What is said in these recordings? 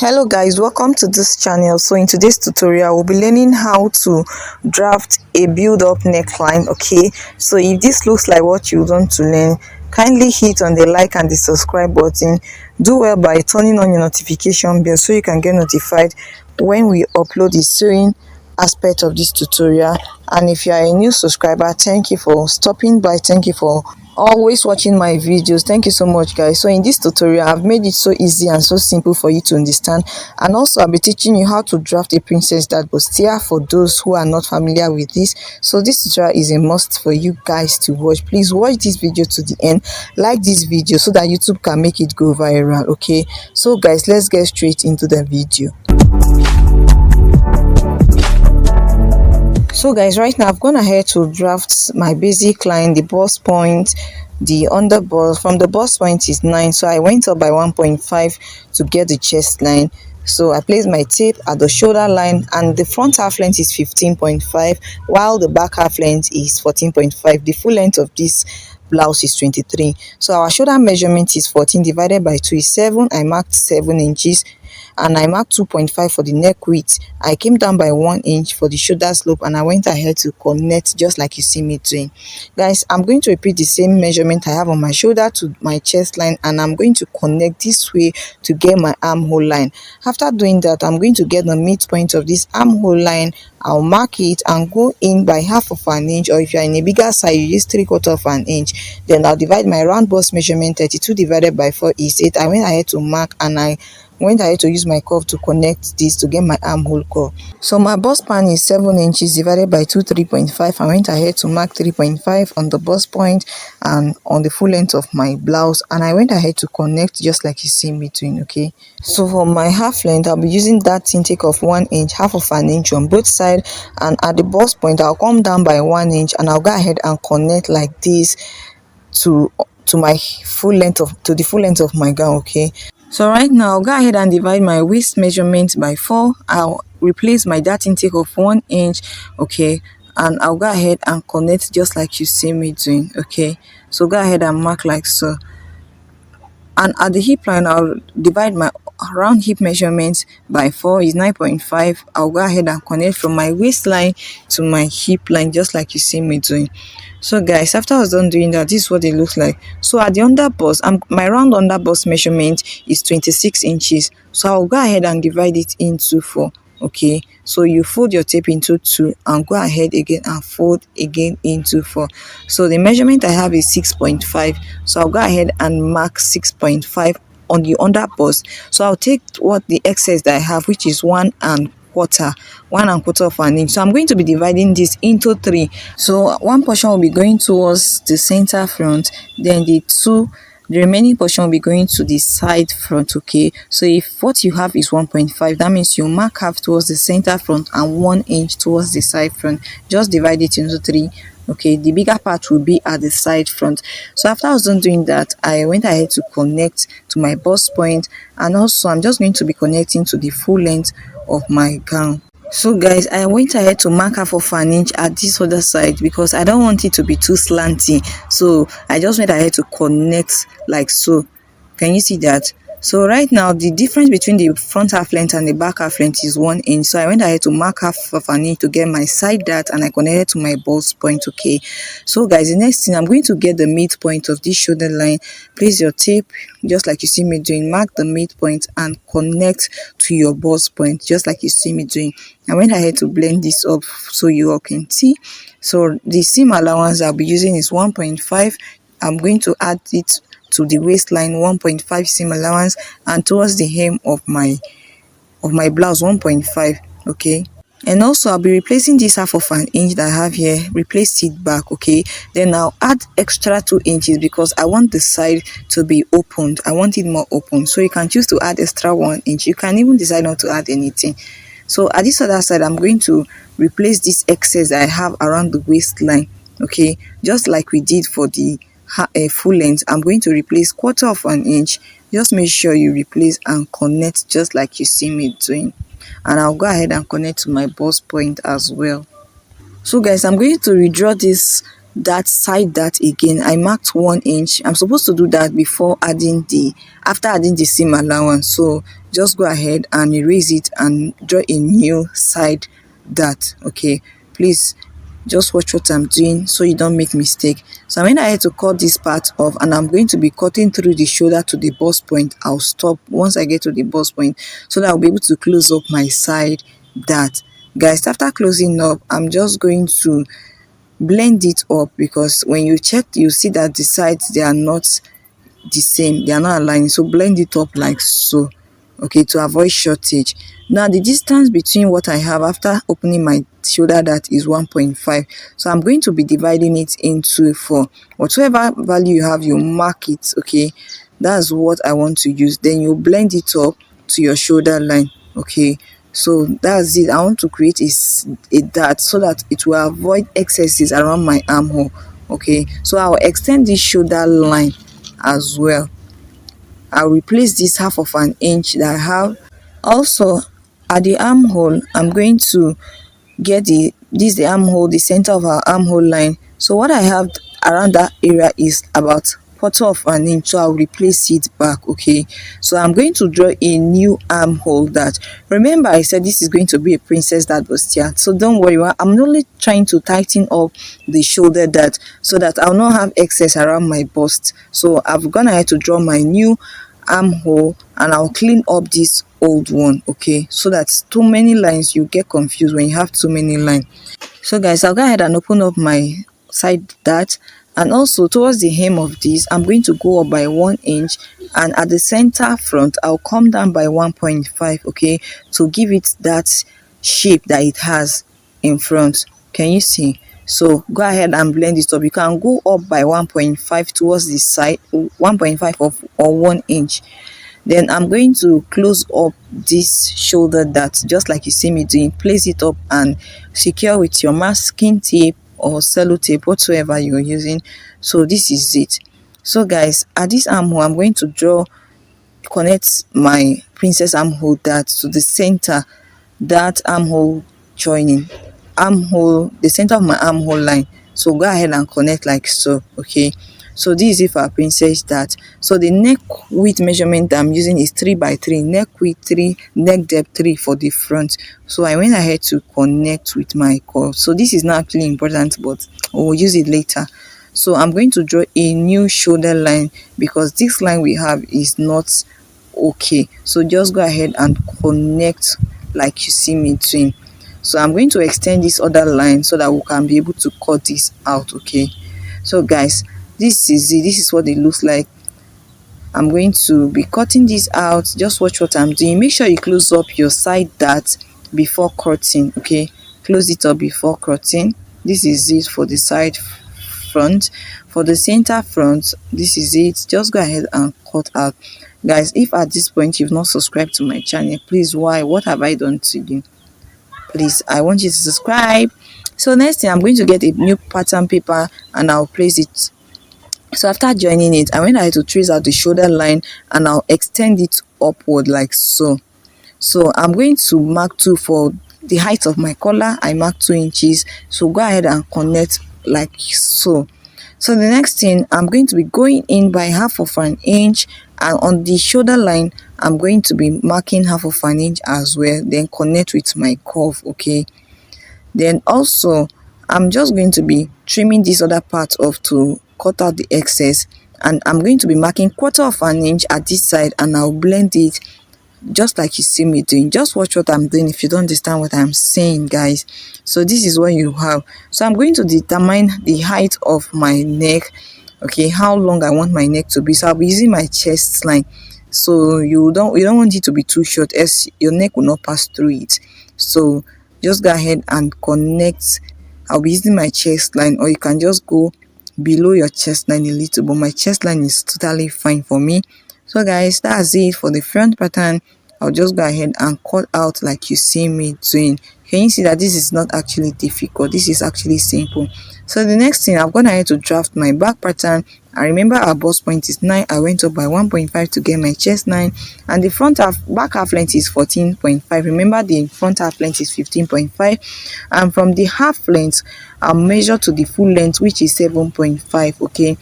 Hello guys, welcome to this channel. So in today's tutorial we'll be learning how to draft a build-up neckline. Okay, so if this looks like what you want to learn, kindly hit on the like and the subscribe button. Do well by turning on your notification bell so you can get notified when we upload the sewing aspect of this tutorial. And if you are a new subscriber, thank you for stopping by. Thank you for always watching my videos. Thank you so much guys. So in this tutorial I've made it so easy and so simple for you to understand, and also I'll be teaching you how to draft a princess that bustier for those who are not familiar with this. So this tutorial is a must for you guys to watch. Please watch this video to the end, like this video so that YouTube can make it go viral. Okay, so guys, let's get straight into the video. So guys, right now I've gone ahead to draft my basic line, the bust point, the under bust. From the bust point is 9, so I went up by 1.5 to get the chest line. So I placed my tape at the shoulder line, and the front half length is 15.5 while the back half length is 14.5. The full length of this blouse is 23. So our shoulder measurement is 14 divided by 2 is 7. I marked 7 inches, and I marked 2.5 for the neck width. I came down by 1 inch for the shoulder slope, and I went ahead to connect just like you see me doing. Guys, I'm going to repeat the same measurement I have on my shoulder to my chest line, and I'm going to connect this way to get my armhole line. After doing that, I'm going to get the midpoint of this armhole line. I'll mark it and go in by half of an inch, or if you're in a bigger size you use 3/4 of an inch. Then I'll divide my round bust measurement. 32 divided by 4 is 8. I went ahead to mark, and I went ahead to use my curve to connect this to get my armhole curve. So my bust span is 7 inches divided by 2, 3.5. I went ahead to mark 3.5 on the bust point and on the full length of my blouse, and I went ahead to connect just like you see me doing. Okay, so for my half length I'll be using that intake of 1 inch, half of an inch on both sides, and at the bust point I'll come down by 1 inch, and I'll go ahead and connect like this to my full length to the full length of my gown. Okay, so right now I'll go ahead and divide my waist measurement by 4. I'll replace my dart intake of 1 inch. Okay, and I'll go ahead and connect just like you see me doing. Okay, so go ahead and mark like so. And at the hip line I'll divide my round hip measurement by 4 is 9.5. I'll go ahead and connect from my waistline to my hip line just like you see me doing. So guys, after I was done doing that, this is what it looks like. So at the under bust, my round under bust measurement is 26 inches. So I'll go ahead and divide it into 4. Okay, so you fold your tape into 2 and go ahead again and fold again into 4. So the measurement I have is 6.5. So I'll go ahead and mark 6.5 on the under bust. So I'll take what the excess that I have, which is 1.25 of an inch. So I'm going to be dividing this into 3. So one portion will be going towards the center front, then the remaining portion will be going to the side front. Okay, so if what you have is 1.5, that means you mark half towards the center front and 1 inch towards the side front. Just divide it into 3. Okay, the bigger part will be at the side front. So after I was done doing that, I went ahead to connect to my bust point, and also I'm just going to be connecting to the full length of my gown. So guys, I went ahead to mark half of an inch at this other side because I don't want it to be too slanty. So I just went ahead to connect like so. Can you see that? So right now the difference between the front half length and the back half length is 1 inch. So I went ahead to mark half of an inch to get my side dart, and I connected to my bust point. Okay, so guys, the next thing I'm going to get the midpoint of this shoulder line. Place your tape just like you see me doing, mark the midpoint and connect to your bust point just like you see me doing. I went ahead to blend this up so you all can see. So the seam allowance I'll be using is 1.5. I'm going to add it to the waistline, 1.5 seam allowance, and towards the hem of my blouse 1.5. Okay, and also I'll be replacing this half of an inch that I have here, replace it back. Okay, then I'll add extra 2 inches because I want the side to be opened. I want it more open, so you can choose to add extra 1 inch. You can even decide not to add anything. So at this other side I'm going to replace this excess that I have around the waistline. Okay, just like we did for the full length, I'm going to replace 1/4 of an inch. Just make sure you replace and connect just like you see me doing, and I'll go ahead and connect to my bust point as well. So guys, I'm going to redraw this that side that again. I marked 1 inch. I'm supposed to do that before adding the after adding the seam allowance. So just go ahead and erase it and draw a new side that. Okay, please just watch what I'm doing so you don't make mistake. So I'm going ahead to cut this part off, and I'm going to be cutting through the shoulder to the bust point. I'll stop once I get to the bust point so that I'll be able to close up my side that. Guys, after closing up, I'm just going to blend it up, because when you check you see that the sides, they are not the same, they are not aligned. So blend it up like so, okay, to avoid shortage. Now the distance between what I have after opening my shoulder, that is 1.5. So I'm going to be dividing it into 4. Whatever value you have, you mark it. Okay, that's what I want to use. Then you blend it up to your shoulder line. Okay, so that's it. I want to create a dart so that it will avoid excesses around my armhole. Okay, so I'll extend this shoulder line as well. I'll replace this half of an inch that I have. Also, at the armhole, I'm going to get the armhole, the center of our armhole line. So what I have around that area is about quarter of an inch, so I'll replace it back. Okay, so I'm going to draw a new armhole that, remember I said this is going to be a princess that Bustier, so don't worry, I'm only trying to tighten up the shoulder that so that I'll not have excess around my bust. So I've gone ahead to draw my new armhole, and I'll clean up this old one. Okay, so that too many lines, you get confused when you have too many lines. So guys, I'll go ahead and open up my side dart, and also towards the hem of this, I'm going to go up by 1 inch, and at the center front I'll come down by 1.5. okay, to give it that shape that it has in front. Can you see? So go ahead and blend it up. You can go up by 1.5 towards the side, 1.5 of or 1 inch. Then I'm going to close up this shoulder dart just like you see me doing. Place it up and secure with your masking tape or cello tape, whatsoever you're using. So this is it. So guys, at this armhole, I'm going to connect my princess armhole dart to the center, that armhole joining, armhole, the center of my armhole line. So go ahead and connect like so. Okay, so this is it for our princess dart. So the neck width measurement that I'm using is 3 by 3, neck width 3, neck depth 3 for the front. So I went ahead to connect with my curve. So this is not actually important, but we'll use it later. So I'm going to draw a new shoulder line, because this line we have is not okay. So just go ahead and connect like you see me doing. So I'm going to extend this other line so that we can be able to cut this out. Okay, so guys, this is it. This is what it looks like. I'm going to be cutting this out. Just watch what I'm doing. Make sure you close up your side dart before cutting. Okay, close it up before cutting. This is it for the side front. For the center front, this is it. Just go ahead and cut out. Guys, if at this point you've not subscribed to my channel, please, why, what have I done to you? Please, I want you to subscribe. So next thing, I'm going to get a new pattern paper and I'll place it. So after joining it, I went ahead to trace out the shoulder line, and I'll extend it upward like so. So I'm going to mark 2 for the height of my collar. I mark 2 inches. So go ahead and connect like so. So the next thing, I'm going to be going in by half of an inch, and on the shoulder line I'm going to be marking half of an inch as well, then connect with my curve. Okay, then also I'm just going to be trimming this other part off to cut out the excess, and I'm going to be marking quarter of an inch at this side, and I'll blend it just like you see me doing. Just watch what I'm doing if you don't understand what I'm saying, guys. So this is what you have. So I'm going to determine the height of my neck. Okay, how long I want my neck to be. So I'll be using my chest line. So you don't want it to be too short, as your neck will not pass through it. So just go ahead and connect. I'll be using my chest line, or you can just go below your chest line a little, but my chest line is totally fine for me. So guys, that's it for the front pattern. I'll just go ahead and cut out like you see me doing. Can you see that this is not actually difficult? This is actually simple. So the next thing, I'm going to have to draft my back pattern, I remember our bust point is 9. I went up by 1.5 to get my chest line, and the front half back half length is 14.5. Remember the front half length is 15.5, and from the half length I'll measure to the full length, which is 7.5. Okay,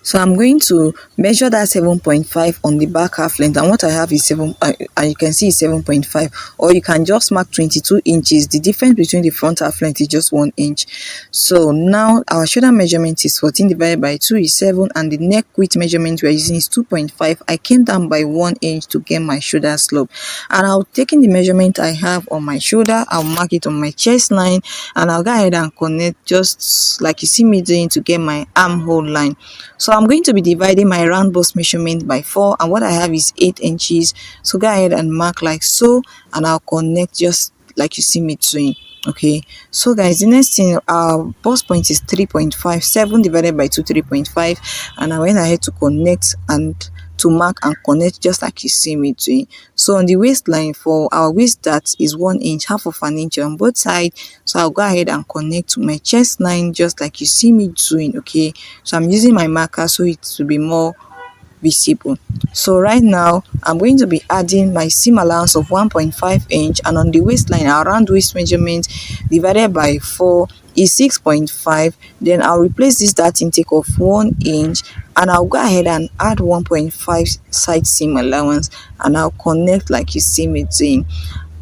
so I'm going to measure that 7.5 on the back half length, and what I have is 7, and you can see it's 7.5, or you can just mark 22 inches. The difference between the front half length is just 1 inch. So now our shoulder measurement is 14 divided by 2 is 7, and the neck width measurement we're using is 2.5. I came down by 1 inch to get my shoulder slope, and I'll take in the measurement I have on my shoulder, I'll mark it on my chest line, and I'll go ahead and connect just like you see me doing to get my armhole line. So I'm going to be dividing my round bust measurement by 4, and what I have is 8 inches. So go ahead and mark like so, and I'll connect just like you see me doing. Okay, so guys, the next thing, our bust point is 3.5. 7 divided by 2, 3.5, and I went ahead to connect and to mark and connect just like you see me doing. So on the waistline, for our waist dart is 1 inch, half of an inch on both sides. So I'll go ahead and connect to my chest line just like you see me doing. Okay, so I'm using my marker so it will be more visible. So right now I'm going to be adding my seam allowance of 1.5 inch, and on the waistline our round waist measurement divided by 4 is 6.5. Then I'll replace this dart intake of 1 inch, and I'll go ahead and add 1.5 side seam allowance, and I'll connect like you see me doing.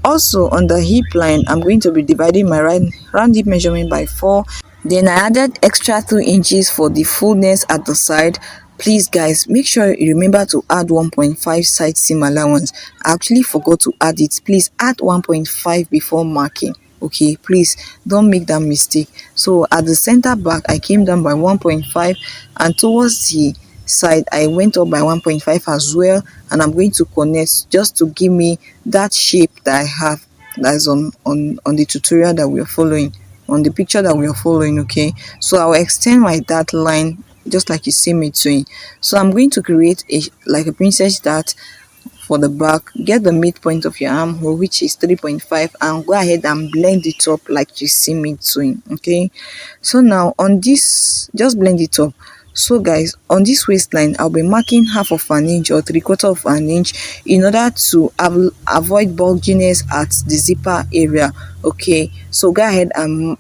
Also on the hip line, I'm going to be dividing my round hip measurement by 4. Then I added extra 2 inches for the fullness at the side. Please guys, make sure you remember to add 1.5 side seam allowance. I actually forgot to add it. Please add 1.5 before marking. Okay, please don't make that mistake. So at the center back I came down by 1.5, and towards the side I went up by 1.5 as well, and I'm going to connect just to give me that shape that I have, that's on the tutorial that we are following, on the picture that we are following. Okay, so I'll extend my dart line just like you see me doing. So I'm going to create a princess dart for the back. Get the midpoint of your armhole, which is 3.5, and go ahead and blend it up like you see me doing. Okay, so now on this, just blend it up. So guys, on this waistline I'll be marking half of an inch or 3/4 of an inch in order to avoid bulginess at the zipper area. Okay, so go ahead and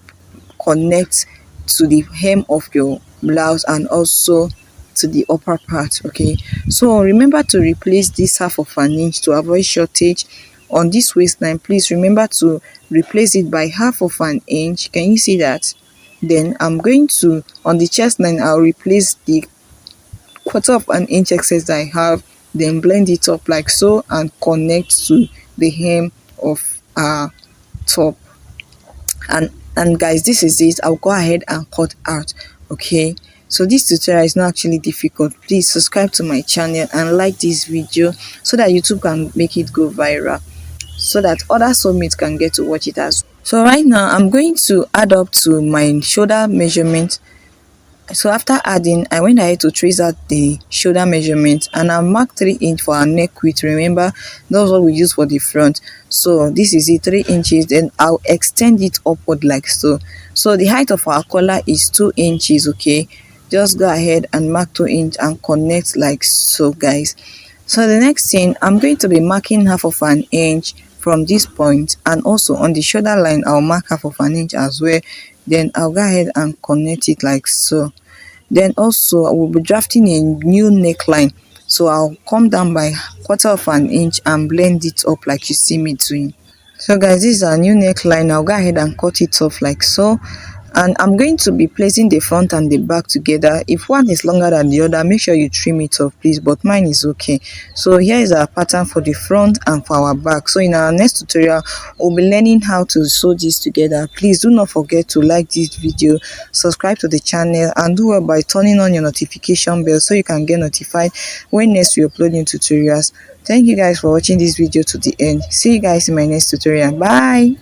connect to the hem of your blouse and also to the upper part. Okay, so remember to replace this half of an inch to avoid shortage on this waistline. Please remember to replace it by half of an inch. Can you see that? Then I'm going to, on the chest line, I'll replace the 1/4 of an inch excess that I have, then blend it up like so and connect to the hem of our top. And guys, this is it. I'll go ahead and cut out. Okay, so this tutorial is not actually difficult. Please subscribe to my channel and like this video so that YouTube can make it go viral, so that other soulmates can get to watch it as well. So right now I'm going to add up to my shoulder measurement. So after adding, I went ahead to trace out the shoulder measurement, and I marked 3 inch for our neck width. Remember, that's what we use for the front. So this is it, 3 inches. Then I'll extend it upward like so. So the height of our collar is 2 inches. Okay, just go ahead and mark 2 inch and connect like so, guys. So the next thing, I'm going to be marking half of an inch from this point, and also on the shoulder line I'll mark half of an inch as well. Then I'll go ahead and connect it like so. Then also I will be drafting a new neckline, so I'll come down by 1/4 of an inch and blend it up like you see me doing. So guys, this is our new neckline. I'll go ahead and cut it off like so, and I'm going to be placing the front and the back together. If one is longer than the other, make sure you trim it off please, but mine is okay. So here is our pattern for the front and for our back. So in our next tutorial we'll be learning how to sew this together. Please do not forget to like this video, subscribe to the channel, and do well by turning on your notification bell so you can get notified when next we upload new tutorials. Thank you guys for watching this video to the end. See you guys in my next tutorial. Bye.